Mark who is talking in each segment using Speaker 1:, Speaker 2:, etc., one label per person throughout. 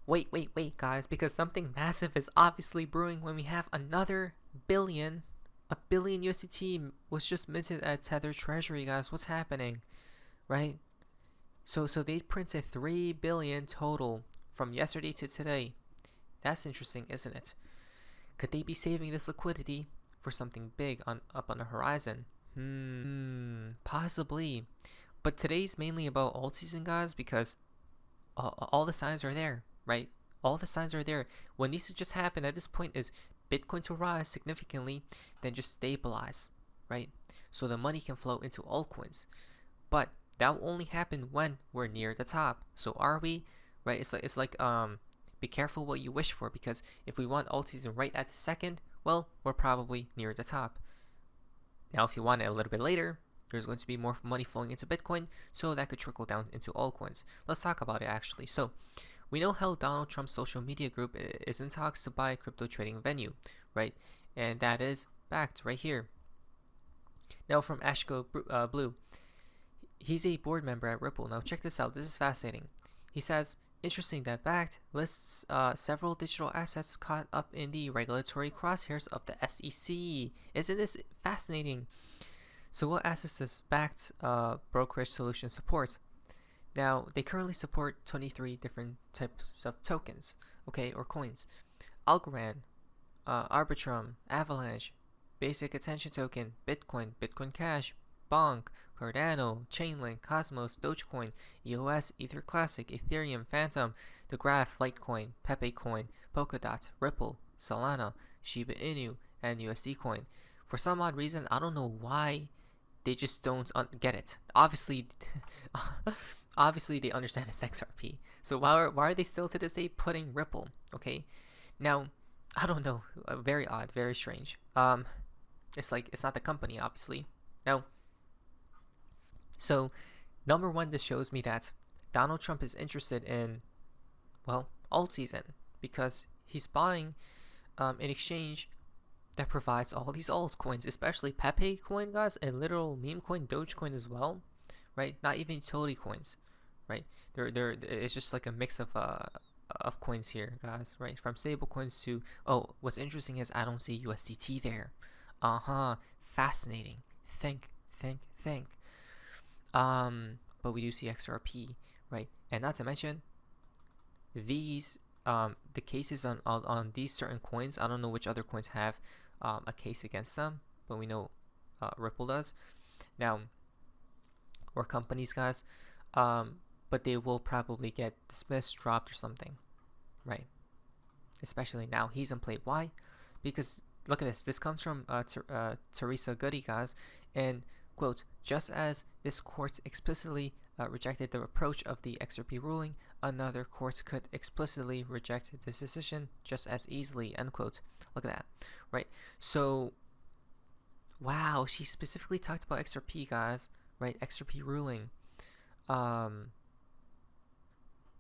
Speaker 1: Wait, guys, because something massive is obviously brewing when we have another billion. A billion USDT was just minted at Tether treasury, guys. What's happening, right? So they printed 3 billion total from yesterday to today. That's interesting, isn't it? Could they be saving this liquidity for something big up on the horizon? Possibly. But today's mainly about alt season, guys, because all the signs are there, right? All the signs are there. What needs to just happen at this point is Bitcoin to rise significantly, then just stabilize, right? So the money can flow into altcoins. But that will only happen when we're near the top. So are we, right? It's like be careful what you wish for, because if we want alt season right at the second, well, we're probably near the top. Now, if you want it a little bit later, there's going to be more money flowing into Bitcoin, so that could trickle down into altcoins. Let's talk about it actually. So we know how Donald Trump's social media group is in talks to buy a crypto trading venue, right? And that is Bakkt right here. Now from Ashko Blue, he's a board member at Ripple. Now check this out. This is fascinating. He says, interesting that Bakkt lists several digital assets caught up in the regulatory crosshairs of the SEC. Isn't this fascinating? So what assets does Bakkt brokerage solution support? Now, they currently support 23 different types of tokens, okay, or coins. Algorand, Arbitrum, Avalanche, Basic Attention Token, Bitcoin, Bitcoin Cash, Bonk, Cardano, Chainlink, Cosmos, Dogecoin, EOS, Ether Classic, Ethereum, Phantom, The Graph, Litecoin, Pepe Coin, Polkadot, Ripple, Solana, Shiba Inu, and USD Coin. For some odd reason, I don't know why they just don't get it. Obviously, they understand it's XRP. So why are they still to this day putting Ripple? Okay, now I don't know. Very odd, very strange. It's like it's not the company, obviously. Now, so number one, this shows me that Donald Trump is interested in, well, alt season, because he's buying an exchange that provides all these altcoins, especially Pepe coin, guys, a literal meme coin, Dogecoin as well, right? Not even utility coins, right? It's just like a mix of coins here, guys, right? From stable coins to, oh, what's interesting is I don't see USDT there. Fascinating. Think. But we do see XRP, right? And not to mention these the cases on these certain coins. I don't know which other coins have a case against them, but we know Ripple does. Now, or companies, guys, but they will probably get dismissed, dropped, or something, right? Especially now he's in play. Why? Because look at this. This comes from Teresa Goody, guys, and quote, just as this court explicitly rejected the approach of the XRP ruling, another court could explicitly reject this decision just as easily, end quote. Look at that, right? So, wow, she specifically talked about XRP, guys, right? XRP ruling. And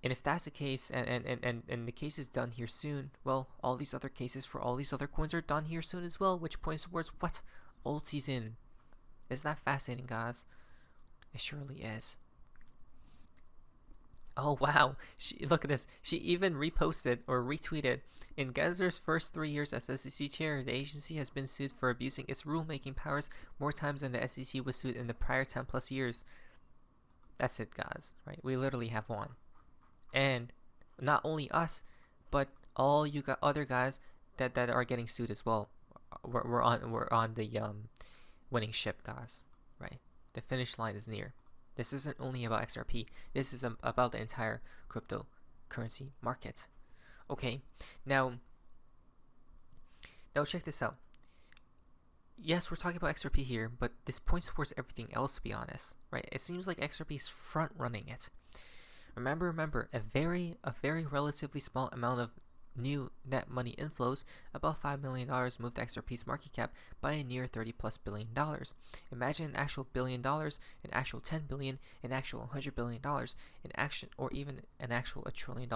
Speaker 1: if that's the case, and the case is done here soon, well, all these other cases for all these other coins are done here soon as well, which points towards what? Alt season. Isn't that fascinating, guys? It surely is. Oh, wow. Look at this. She even reposted or retweeted, in Gensler's first 3 years as SEC chair, the agency has been sued for abusing its rulemaking powers more times than the SEC was sued in the prior 10 plus years. That's it, guys, right? We literally have one. And not only us, but all you got other guys that are getting sued as well. We're on the winning ship, guys, right? The finish line is near. This isn't only about XRP. This is about the entire cryptocurrency market. Okay, now check this out. Yes, we're talking about XRP here, but this points towards everything else, to be honest, right? It seems like XRP is front running it. Remember, a very relatively small amount of new net money inflows, about $5 million, moved XRP's market cap by a near $30+ billion. Imagine an actual $1 billion, an actual $10 billion, an actual $100 billion, an action, or even an actual $1 trillion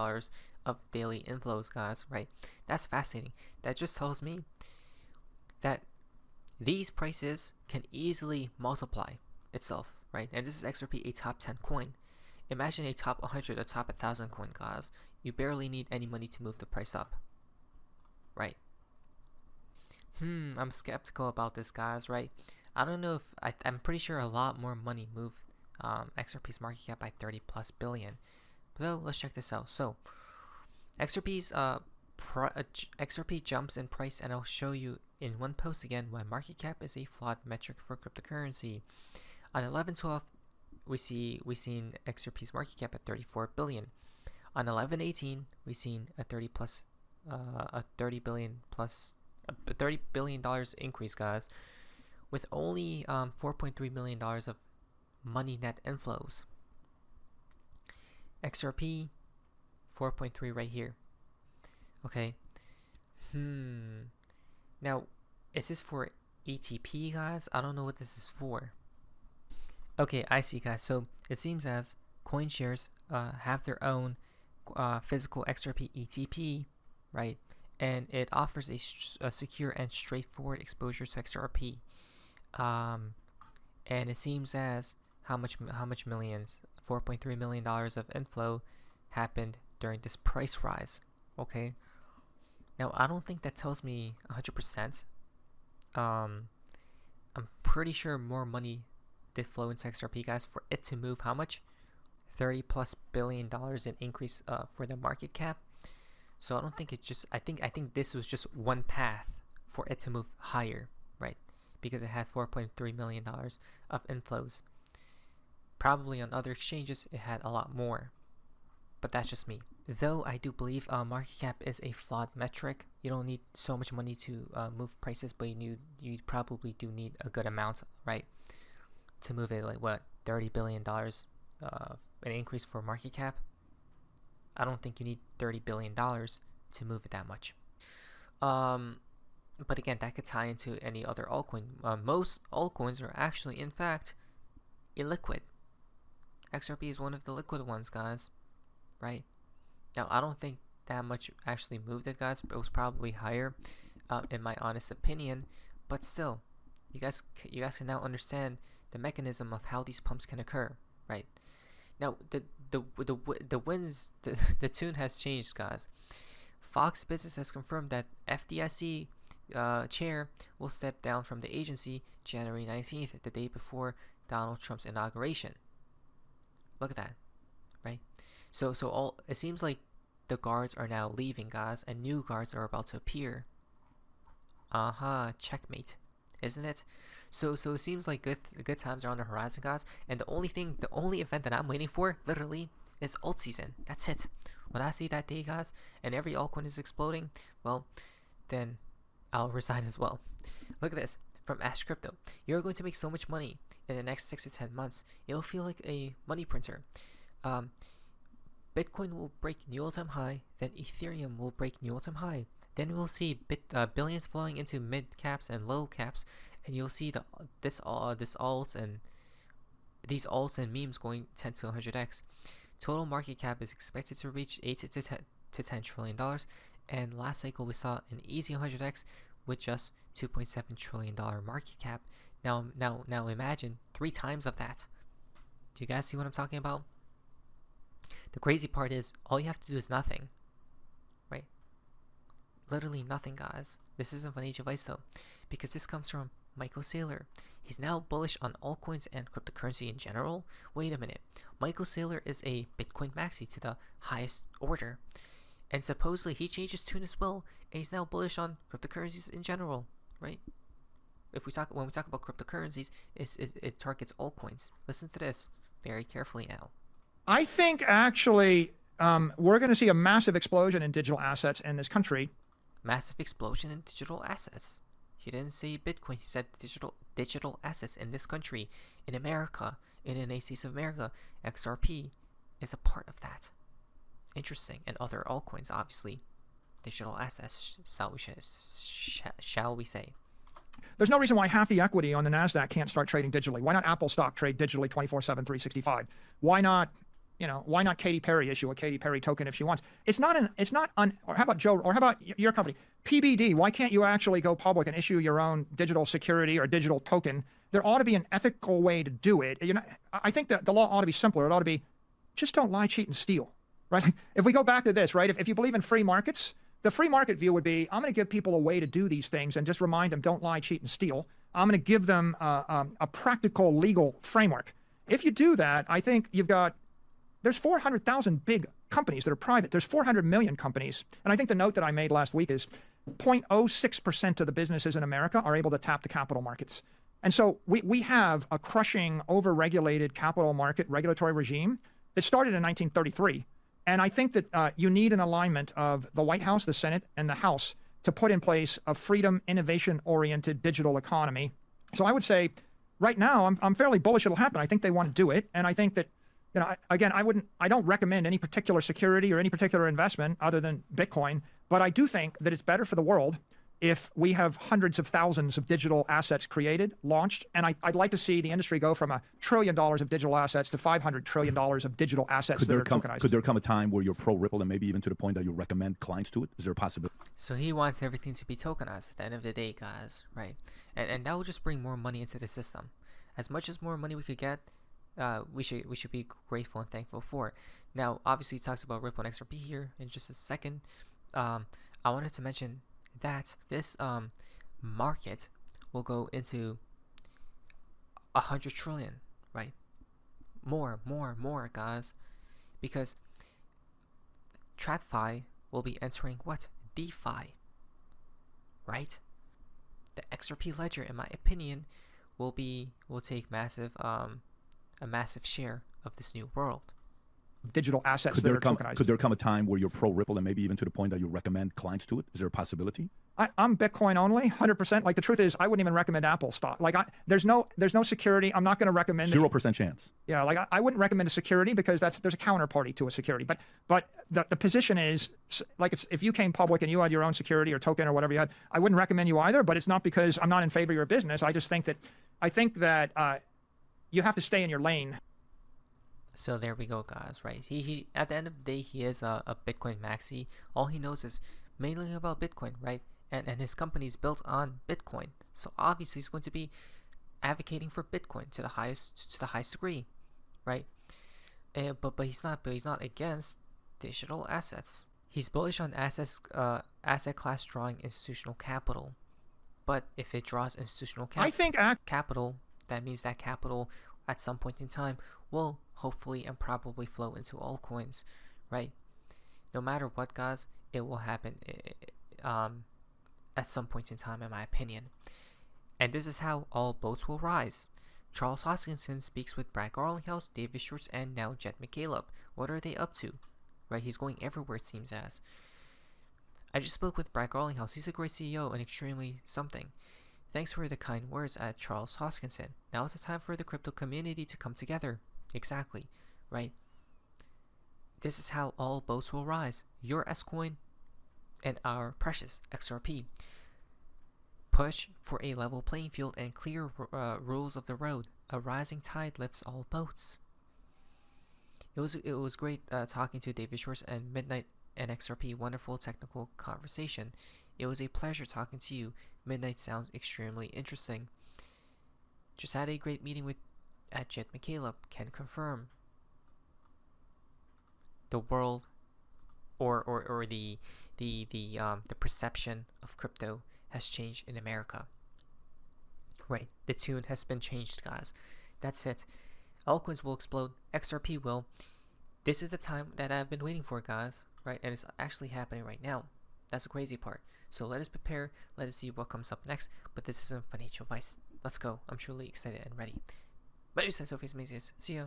Speaker 1: of daily inflows, guys, right? That's fascinating. That just tells me that these prices can easily multiply itself, right? And this is XRP, a top 10 coin. Imagine a top 100, a top 1,000 coin, guys. You barely need any money to move the price up, right? I'm skeptical about this, guys, right? I don't know if I'm pretty sure a lot more money moved XRP's market cap by 30 plus billion. But though, let's check this out. So XRP's XRP jumps in price, and I'll show you in one post again why market cap is a flawed metric for cryptocurrency. On 11/12, we seen XRP's market cap at 34 billion. On 11/18, we seen a 30 billion dollars increase, guys, with only $4.3 million of money net inflows. XRP 4.3 right here. Okay. Now, is this for ATP, guys? I don't know what this is for. Okay, I see, guys. So it seems as CoinShares have their own physical XRP ATP, right? And it offers a secure and straightforward exposure to XRP. And it seems as how much millions? $4.3 million of inflow happened during this price rise. Okay. Now I don't think that tells me 100%. I'm pretty sure more money did flow into XRP, guys, for it to move how much? $30 plus billion in increase for the market cap. So I don't think it's just, I think this was just one path for it to move higher, right? Because it had $4.3 million of inflows. Probably on other exchanges it had a lot more, but that's just me. Though I do believe market cap is a flawed metric. You don't need so much money to move prices, but you probably do need a good amount, right? To move it, like what, $30 billion an increase for market cap. I don't think you need $30 billion to move it that much. But again, that could tie into any other altcoin. Most altcoins are actually, in fact, illiquid. XRP is one of the liquid ones, guys, right? Now, I don't think that much actually moved it, guys. It was probably higher, in my honest opinion. But still, you guys can now understand the mechanism of how these pumps can occur, right? Now, the tune has changed, guys. Fox Business has confirmed that FDIC chair will step down from the agency January 19th, the day before Donald Trump's inauguration. Look at that, right? So it seems like the guards are now leaving, guys, and new guards are about to appear. Checkmate, isn't it? So it seems like good times are on the horizon, guys. And the only event that I'm waiting for, literally, is alt season. That's it. When I see that day, guys, and every altcoin is exploding, well, then I'll resign as well. Look at this from Ash Crypto. You're going to make so much money in the next 6 to 10 months. It'll feel like a money printer. Bitcoin will break new all-time high, then Ethereum will break new all-time high. Then we'll see billions flowing into mid caps and low caps, and you'll see these alts and memes going 10 to 100x. Total market cap is expected to reach 8 to 10 trillion dollars, and last cycle we saw an easy 100x with just $2.7 trillion market cap. Now imagine 3 times of that. Do you guys see what I'm talking about? The crazy part is all you have to do is nothing, right? Literally nothing, guys. This isn't financial advice though, because this comes from Michael Saylor. He's now bullish on altcoins and cryptocurrency in general. Wait a minute. Michael Saylor is a Bitcoin maxi to the highest order, and supposedly he changed his tune as well, and he's now bullish on cryptocurrencies in general, right? When we talk about cryptocurrencies, it targets altcoins. Listen to this very carefully now.
Speaker 2: I think actually we're going to see a massive explosion in digital assets in this country.
Speaker 1: Massive explosion in digital assets. He didn't say Bitcoin. He said digital assets in this country, in America, in the United States of America. XRP is a part of that. Interesting. And other altcoins, obviously, digital assets. Shall we say?
Speaker 2: There's no reason why half the equity on the NASDAQ can't start trading digitally. Why not Apple stock trade digitally 24/7, 365? Why not, why not Katy Perry issue a Katy Perry token if she wants? Or how about Joe, or how about your company, PBD? Why can't you actually go public and issue your own digital security or digital token? There ought to be an ethical way to do it. I think that the law ought to be simpler. It ought to be just don't lie, cheat, and steal, right? If we go back to this, right? If you believe in free markets, the free market view would be, I'm going to give people a way to do these things and just remind them, don't lie, cheat, and steal. I'm going to give them a practical legal framework. If you do that, I think there's 400,000 big companies that are private. There's 400 million companies. And I think the note that I made last week is 0.06% of the businesses in America are able to tap the capital markets. And so we have a crushing, over-regulated capital market regulatory regime that started in 1933. And I think that you need an alignment of the White House, the Senate, and the House to put in place a freedom, innovation-oriented digital economy. So I would say right now, I'm fairly bullish it'll happen. I think they want to do it. And I think that, again, I don't recommend any particular security or any particular investment other than Bitcoin, but I do think that it's better for the world if we have hundreds of thousands of digital assets created, launched, and I'd like to see the industry go from $1 trillion of digital assets to $500 trillion of digital assets that are tokenized.
Speaker 3: Could there come a time where you're pro Ripple and maybe even to the point that you recommend clients to it? Is there a possibility?
Speaker 1: So he wants everything to be tokenized at the end of the day, guys, right? And that will just bring more money into the system. As much as more money we could get, we should be grateful and thankful for. Now, obviously, he talks about Ripple and XRP here in just a second. I wanted to mention that this market will go into 100 trillion, right? More, guys, because TradFi will be entering what? DeFi, right? The XRP ledger, in my opinion, will take a massive share of this new world.
Speaker 2: Digital assets that are tokenized.
Speaker 3: Could there come a time where you're pro Ripple and maybe even to the point that you recommend clients to it? Is there a possibility?
Speaker 2: I'm Bitcoin only, 100%. Like, the truth is, I wouldn't even recommend Apple stock. Like, there's no security. I'm not going to recommend
Speaker 3: 0% chance.
Speaker 2: Yeah, like I wouldn't recommend a security because there's a counterparty to a security. But the position is, like, if you came public and you had your own security or token or whatever you had, I wouldn't recommend you either. But it's not because I'm not in favor of your business. I think that you have to stay in your lane.
Speaker 1: So there we go, guys, right? He at the end of the day, he is a Bitcoin maxi. All he knows is mainly about Bitcoin, right? And his company is built on Bitcoin. So obviously he's going to be advocating for Bitcoin to the highest degree, right? But he's not against digital assets. He's bullish on asset class drawing institutional capital. But if it draws institutional capital, that means that capital at some point in time will hopefully and probably flow into altcoins, right? No matter what, guys, it will happen at some point in time, in my opinion. And this is how all boats will rise. Charles Hoskinson speaks with Brad Garlinghouse, David Schwartz, and now Jet McCaleb. What are they up to? Right? He's going everywhere, it seems as. I just spoke with Brad Garlinghouse. He's a great CEO and extremely something. Thanks for the kind words at Charles Hoskinson. Now is the time for the crypto community to come together. Exactly, right? This is how all boats will rise. Your S-Coin and our precious XRP. Push for a level playing field and clear rules of the road. A rising tide lifts all boats. It was great talking to David Schwartz and Midnight and XRP. Wonderful technical conversation. It was a pleasure talking to you. Midnight sounds extremely interesting. Just had a great meeting with Jet McCaleb. Can confirm. The world, or the perception of crypto has changed in America. Right, the tune has been changed, guys. That's it. Altcoins will explode. XRP will. This is the time that I've been waiting for, guys. Right, and it's actually happening right now. That's the crazy part. So let us prepare. Let us see what comes up next. But this isn't financial advice. Let's go. I'm truly excited and ready. My name is Sophie. See ya.